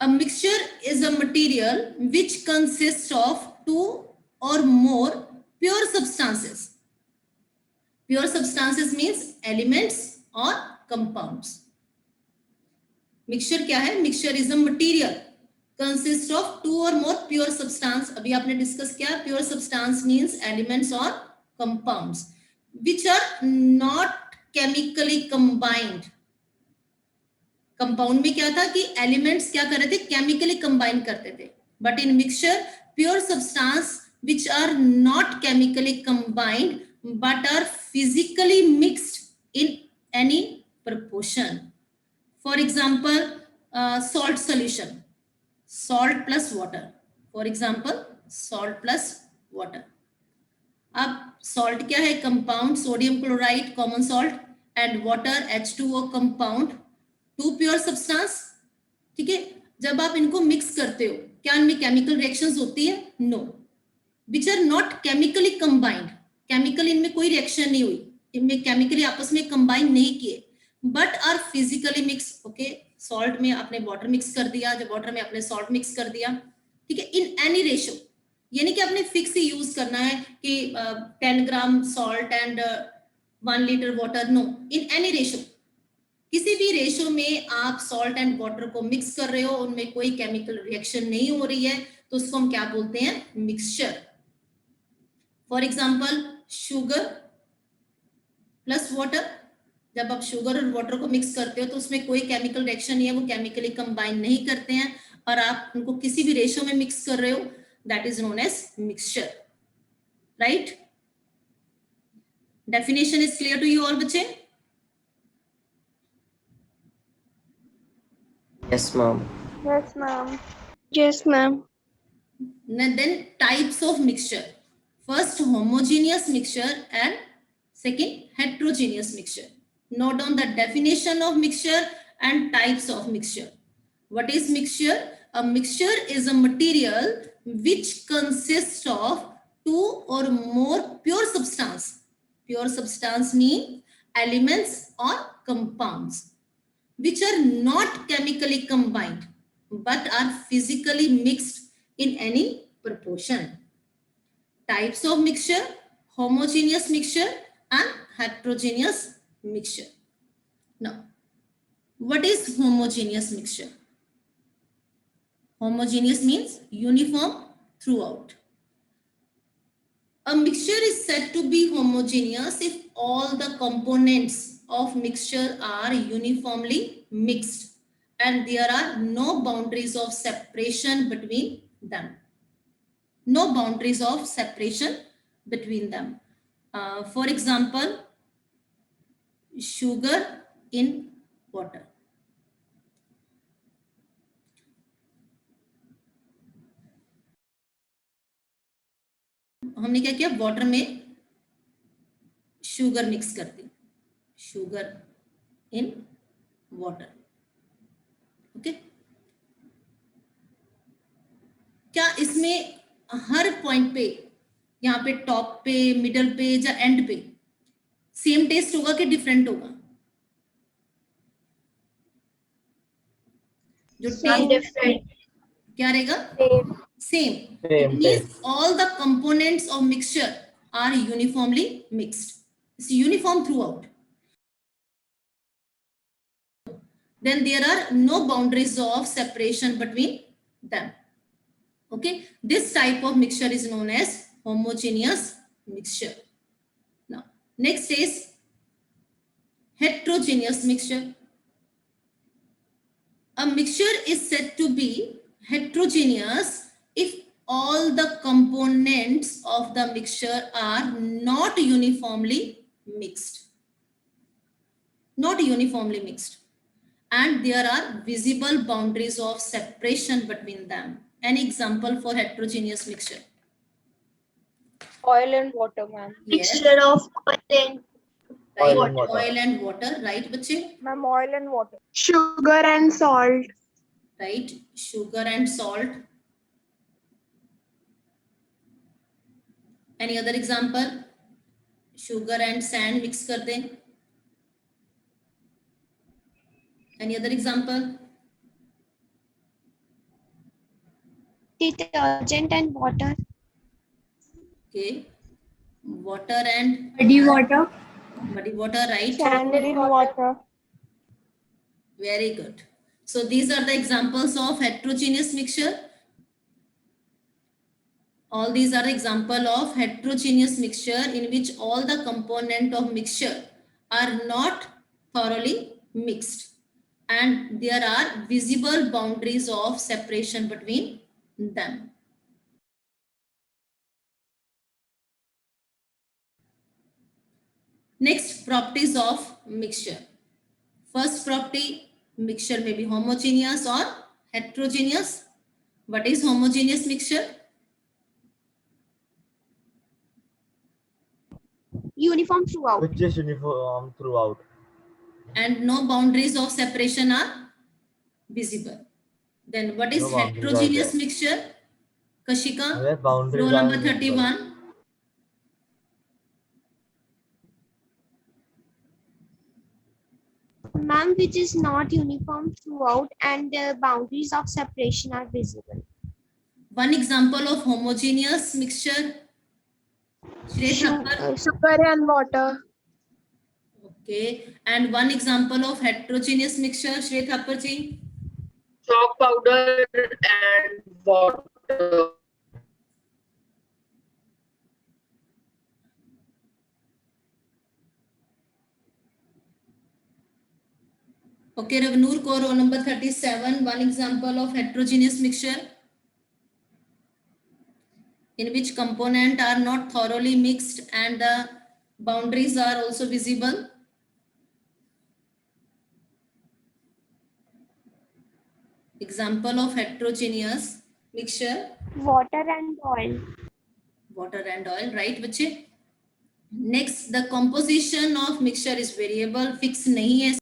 A mixture is a material which consists of two or more pure substances. Pure substances means elements or compounds. Mixture क्या है? Mixture is a material consist of two or more pure substance. अभी आपने discuss किया, pure substance means elements or compounds which are not chemically combined. Compound में क्या था कि elements क्या कर रहे थे? केमिकली कंबाइन करते थे. But in mixture pure substance which are not chemically combined but are physically mixed in any proportion. For example, salt solution, salt plus water. For example, salt plus water. अब salt क्या है? Compound sodium chloride common salt and water H2O compound, two pure substance. ठीक है, जब आप इनको mix करते हो क्या इनमें केमिकल रिएक्शंस होती है? No, which are not chemically combined. Chemically इनमें कोई रिएक्शन नहीं हुई, इनमें केमिकली आपस में कंबाइन नहीं किए, but are physically mix. Okay, salt में आपने वाटर मिक्स कर दिया, जब वाटर में आपने सॉल्ट मिक्स कर दिया. ठीक है, इन एनी रेशो, यानी कि आपने फिक्स ही यूज करना है कि 10 gram salt and 1 litre water. No, in any ratio, किसी भी रेशो में आप सॉल्ट एंड वाटर को मिक्स कर रहे हो, उनमें कोई केमिकल रिएक्शन नहीं हो रही है, तो उसको हम क्या बोलते हैं? Mixture. For example, sugar plus water. जब आप शुगर और वाटर को मिक्स करते हो तो उसमें कोई केमिकल रिएक्शन नहीं है, वो केमिकली कंबाइन नहीं करते हैं, और आप उनको किसी भी रेशो में मिक्स कर रहे हो, that is known as mixture. Right? Definition is clear to you और बच्चे? Yes, ma'am. Yes, ma'am. Yes, ma'am. Then types of mixture. First, homogeneous mixture and second, heterogeneous mixture. Note down the definition of mixture and types of mixture. What is mixture? A mixture is a material which consists of two or more pure substance. Pure substance mean elements or compounds which are not chemically combined but are physically mixed in any proportion. Types of mixture: homogeneous mixture and heterogeneous mixture. Now, what is homogeneous mixture? Homogeneous means uniform throughout. A mixture is said to be homogeneous if all the components of mixture are uniformly mixed and there are no boundaries of separation between them. No boundaries of separation between them. For example, sugar in water. हमने क्या किया? Water में sugar mix कर दी. Sugar in water. Okay, क्या इसमें हर point पे, यहाँ पे टॉप पे, मिडल पे या एंड पे सेम टेस्ट होगा कि डिफरेंट होगा? जो टेस्ट क्या रहेगा? Same. It means all the components of mixture are uniformly mixed. It's uniform throughout. Then there are no boundaries of separation between them. Okay, this type of mixture is known as homogeneous mixture. Now, next is heterogeneous mixture. A mixture is said to be heterogeneous if all the components of the mixture are not uniformly mixed. Not uniformly mixed. And there are visible boundaries of separation between them. An example for heterogeneous mixture? Oil and water, ma'am. Yes. Mixture of Oil and water. Right, बच्चे? Ma'am, oil and water. sugar and salt. Right, sugar and salt. Any other example? Sugar and sand mix कर दें. Any other example? Detergent and water. Okay. Water and Muddy water. muddy water, right? Saline water. Very good. So these are the examples of heterogeneous mixture. All these are example of heterogeneous mixture in which all the component of mixture are not thoroughly mixed and there are visible boundaries of separation between them. Next, properties of mixture. First property, mixture may be homogeneous or heterogeneous. What is homogeneous mixture? Uniform throughout. Which is uniform throughout. And no boundaries of separation are visible. Then what is No boundaries are heterogeneous there. mixture? Kashika, Where boundaries row are number visible. 31. Ma'am, which is not uniform throughout and the boundaries of separation are visible. One example of homogeneous mixture. Shreya Thakur. Sugar and water. Okay. And one example of heterogeneous mixture, Shreya Thakur ji. Chalk powder and water. Okay, Ravnoor Kaur, row number 37. One example of heterogeneous mixture in which components are not thoroughly mixed and the boundaries are also visible. Example of heterogeneous mixture. Water and oil. Water and oil, right बच्चे? Next, the composition of mixture is variable, fixed नहीं है.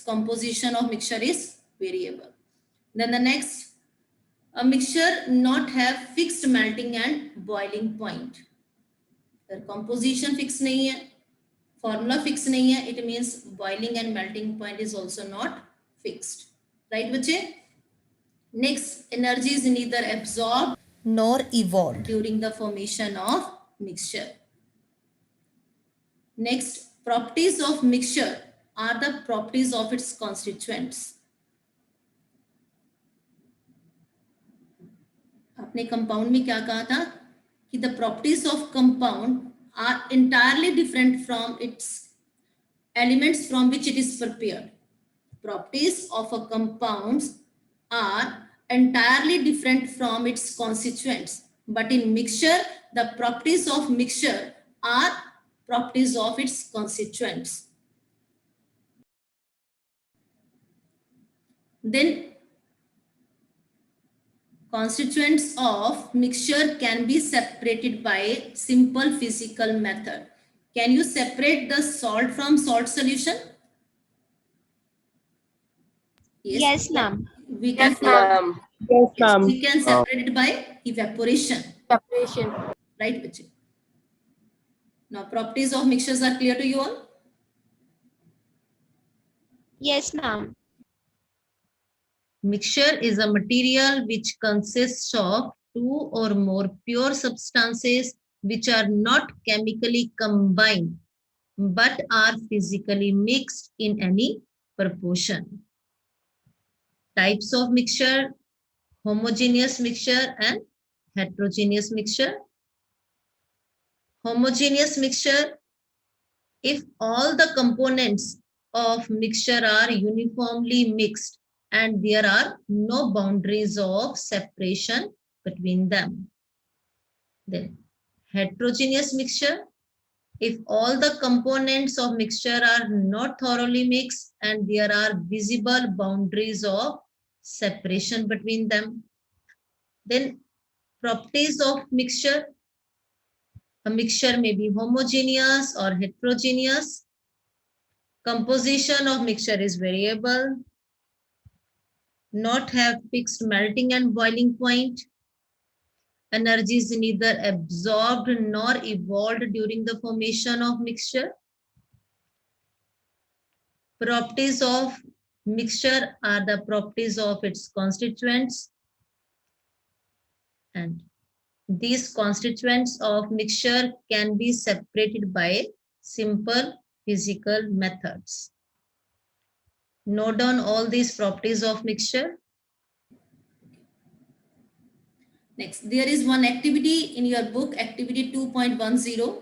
Composition of mixture is variable. Then the next, a mixture not have fixed melting and boiling point. The composition fixed नहीं है, formula fixed नहीं है. It means boiling and melting point is also not fixed, right बच्चे? Next, energy is neither absorbed nor evolved during the formation of mixture. Next, properties of mixture are the properties of its constituents. आपने compound में क्या कहा था कि the properties of compound are entirely different from its elements from which it is prepared. Properties of a compound are entirely different from its constituents, but in mixture, the properties of mixture are properties of its constituents. Then constituents of mixture can be separated by simple physical method. Can you separate the salt from salt solution? Yes, ma'am. We can, Ma'am. Yes, yes, we can separate it by evaporation. Separation. Right, Bache? Now, properties of mixtures are clear to you all? Yes, ma'am. Mixture is a material which consists of two or more pure substances which are not chemically combined but are physically mixed in any proportion. Types of mixture: homogeneous mixture and heterogeneous mixture. Homogeneous mixture, if all the components of mixture are uniformly mixed and there are no boundaries of separation between them. Then heterogeneous mixture, if all the components of mixture are not thoroughly mixed and there are visible boundaries of separation between them. Then properties of mixture, a mixture may be homogeneous or heterogeneous. Composition of mixture is variable, not have fixed melting and boiling point. Energy is neither absorbed nor evolved during the formation of mixture. Properties of mixture are the properties of its constituents. and these constituents of mixture can be separated by simple physical methods. Note down all these properties of mixture. Next, there is one activity in your book, activity 2.10.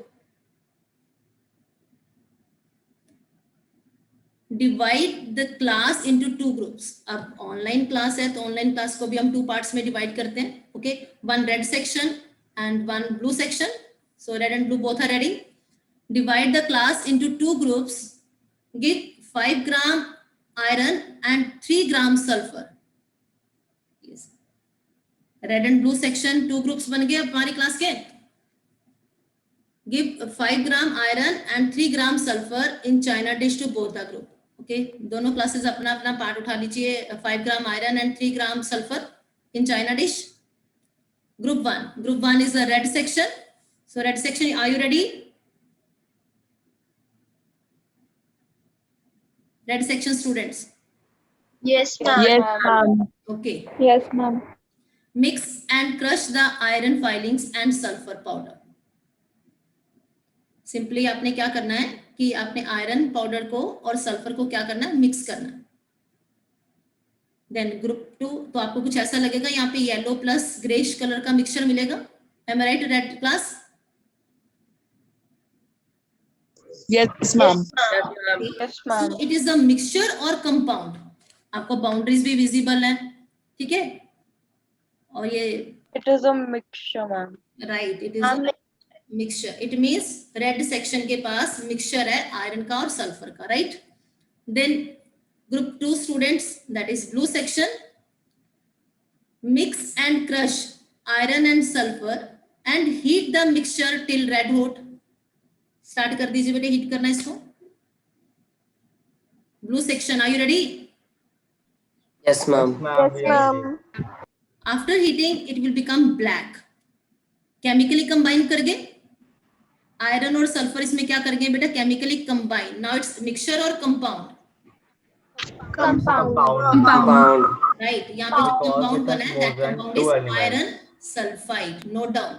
Divide the class into two groups. अब online class है तो online class को भी हम two parts में divide करते हैं. Okay, one red section and one blue section. So red and blue both are ready. Divide the class into two groups. Give 5 gram iron and 3 gram sulfur. Yes. Red and blue section two groups बन गए हमारी class के. Give 5 gram iron and 3 gram sulfur in china dish to both the group. Okay, दोनों classes अपना अपना part उठा लीजिए. 5 gram iron and 3 gram sulfur in china dish. Group 1 is the red section. So red section, are you ready? Red section students. Yes, ma'am. Yes, ma'am. Okay. Yes, ma'am. Mix and crush the iron filings and sulfur powder. Simply आपने क्या करना है कि आपने iron powder को और sulphur को क्या करना है, मिक्स करना है. देन ग्रुप 2, तो आपको कुछ ऐसा लगेगा, यहाँ पे येलो प्लस ग्रेश कलर का मिक्सचर मिलेगा. Am I right red class? Yes, ma'am. Yes, ma'am. So it is a mixture or compound. आपको बाउंड्रीज भी विजिबल है, ठीक है. और ये It is a mixture, ma'am. Right, it is mixture. It means red section के पास mixture है आयरन का और सल्फर का, right. Then group 2 students, that is blue section. Mix and crush iron and sulphur and heat the mixture till red hot. Start कर दीजिए बेटे, heat करना इसको. Blue section, are you ready? Yes, ma'am. Yes, ma'am. After heating it will become black. Chemically combine करके iron और sulphur इसमें क्या करेंगे बेटा, chemically combine. Now it's mixture और कंपाउंड? Compound. Compound. राइट. यहाँ पे जो Because कंपाउंड it बना has है, more that than compound two is elements. Iron sulphide. Note down.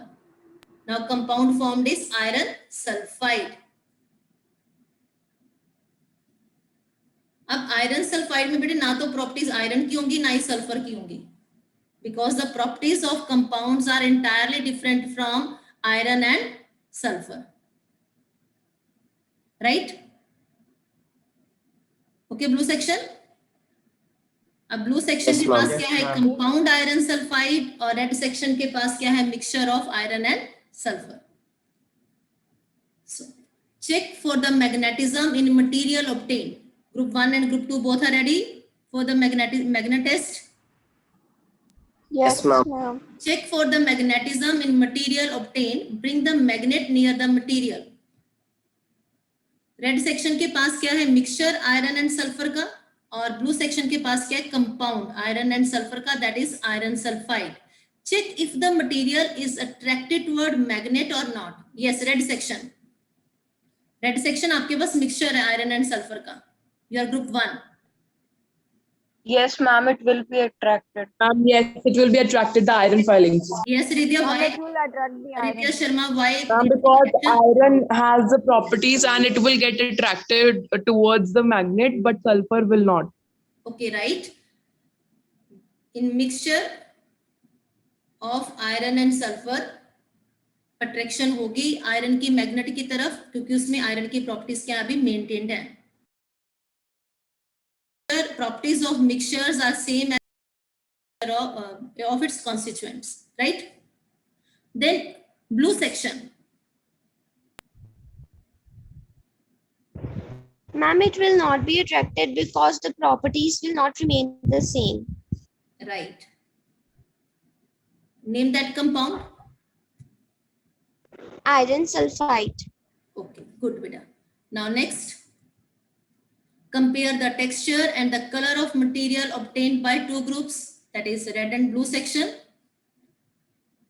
Now compound formed is iron sulphide. अब आयरन सल्फाइड में बेटे ना तो प्रॉपर्टीज आयरन की होंगी ना ही सल्फर की होंगी, because the properties of compounds are entirely different from iron and sulfur, right? Okay, blue section. अब blue section Yes, के ma'am. पास क्या है, Yes, ma'am. compound iron sulfide, और red section के पास क्या है, mixture of iron and sulfur. So check for the magnetism in material obtained. Group 1 and group 2 both are ready for the magnet test. Yes, ma'am. ma'am. Check for the magnetism in material obtained. Bring the magnet near the material. Red section के पास क्या है, mixture iron and sulphur का, और blue section के पास क्या है, कंपाउंड आयरन एंड सल्फर का, that is iron sulphide. Check if the material is attracted toward magnet और not. Yes, red section. Red section आपके पास मिक्सचर है आयरन एंड सल्फर का. Your group 1. Yes, ma'am, it will be attracted. Yes, it will be attracted the iron filings. Yes, Ridya, why? It will attract the Ridya Sharma, why? Because iron has the properties and it will get attracted towards the magnet, but sulfur will not. Okay, right. In mixture of iron and sulfur, attraction होगी iron की magnet की तरफ, क्योंकि उसमें iron की properties क्या अभी maintained है. Properties of mixtures are same as of its constituents, right? Then blue section. Ma'am, it will not be attracted because the properties will not remain the same. Right. Name that compound. Iron sulfide. Okay, good, beta. Now next. Compare the texture and the color of material obtained by two groups, that is red and blue section.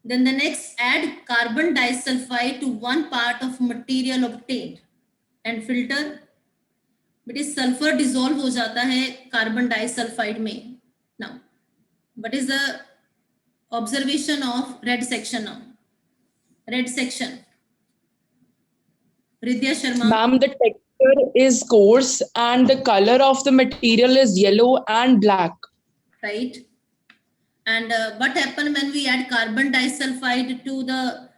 Then the next, add carbon disulfide to one part of material obtained and filter. But is sulfur dissolve हो जाता है carbon disulfide में. Now, what is the Observation of red section now. Red section. Ridya Sharma. Ma'am, the texture is coarse and the color of the material is yellow and black. Right. And what happen when we add carbon disulfide to the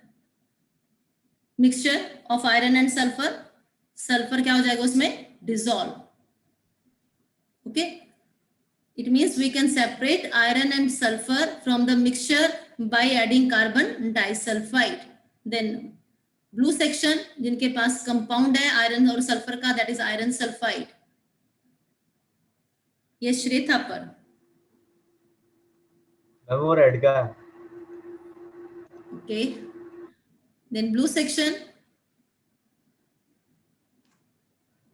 mixture of iron and sulfur? Sulfur क्या हो जाएगा उसमें? Dissolve. Okay. It means we can separate iron and sulfur from the mixture by adding carbon disulfide. Then blue section जिनके पास compound है iron और sulfur का, that is iron sulfide. ये श्रेथा पर. वो रेड का है. Okay. Then blue section.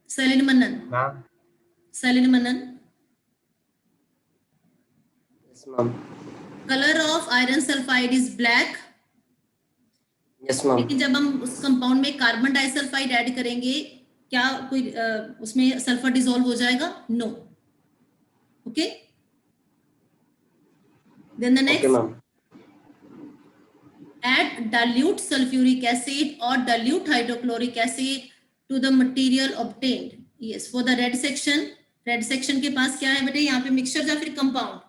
Salin Manan. Ma'am Salin Manan. Yes, ma'am. Color of iron sulfide is black. Yes, ma'am. लेकिन जब हम उस कंपाउंड में कार्बन डाइसल्फाइड ऐड करेंगे क्या कोई उसमें सल्फर डिसॉल्व हो जाएगा? No. Okay. Then the Okay, next, ma'am. add dilute sulfuric acid or dilute hydrochloric acid to the material obtained. Yes, for the red section के पास क्या है बेटे? यहाँ पे मिक्सचर या फिर compound?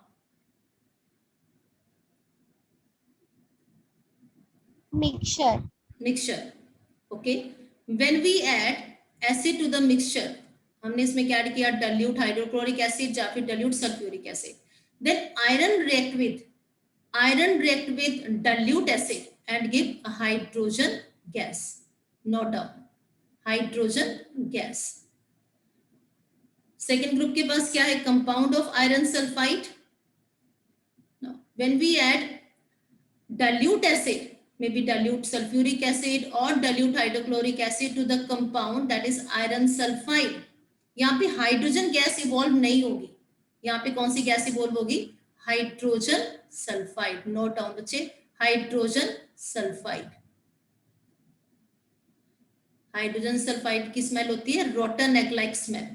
Mixture. Okay. When we add acid to the mixture, हमने इसमें क्या ऐड किया? dilute hydrochloric acid या फिर dilute sulfuric acid. Then iron react with dilute acid and give a hydrogen gas. Note down. Hydrogen gas. Second group के पास क्या है? Compound of iron sulfide. Now, when we add dilute acid, maybe dilute sulfuric acid or dilute hydrochloric acid to the compound, that is iron sulfide. यहाँ पे hydrogen gas evolve नहीं होगी. यहाँ पे कौन सी गैस इवॉल्व होगी? Hydrogen sulphide. नोट डाउन बच्चे, hydrogen sulphide. Hydrogen sulphide की स्मेल होती है rotten egg like smell.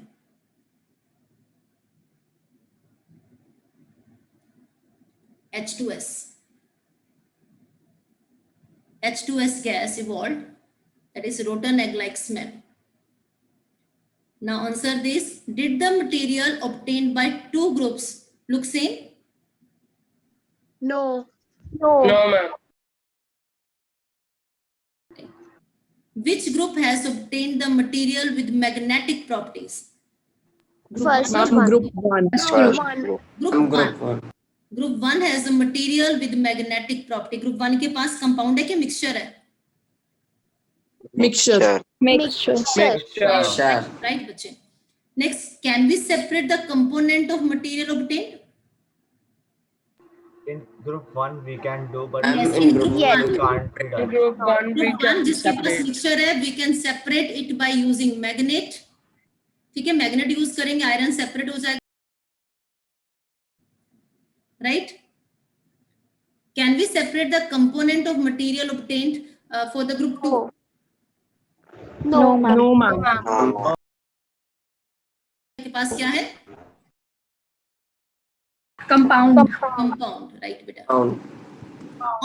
H2S gas evolved, that is rotten egg like smell. Now answer this. Did the material obtained by two groups look same? No. No, ma'am. Which group has obtained the material with magnetic properties? First Ma'am, one. group 1. Group I'm one. group 1. Group 1 has a material with magnetic property. Group 1 के पास compound है कि mixture है? Mixture. Mixture. Sure. Right, बच्चे. Next, can we separate the component of material obtained? in group 1 we can do, but Yes, in in group group one. one. we can't be done. Group 1 we Group 1 can जिसके पास separate. mixture है, we can separate it by using magnet. ठीक है, magnet use करेंगे, iron separate हो जाएगा. Right? Can we separate the component of material obtained for the group 2? No, ma'am. No, ma'am. के पास क्या है? Compound. Compound, right बेटा. Down.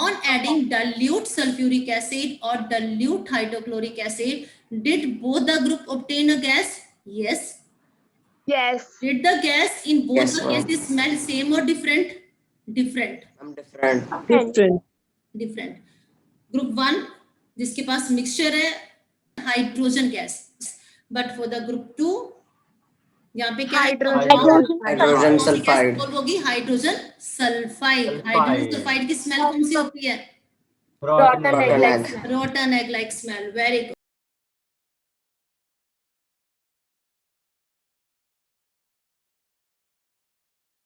On adding dilute sulfuric acid or dilute hydrochloric acid, did both the group obtain a gas? Yes. Yes. Did the gas in both Yes, the ma'am. cases smell same or different? Different. I'm different. Different. Different. Group 1 जिसके पास mixture है hydrogen gas, but for the group 2 यहाँ पे क्या है? Hydrogen sulfide. होगी hydrogen sulphide. Hydrogen sulphide की smell कौन सी होती है? Rotten Rotten egg. Rotten egg like smell. Very good.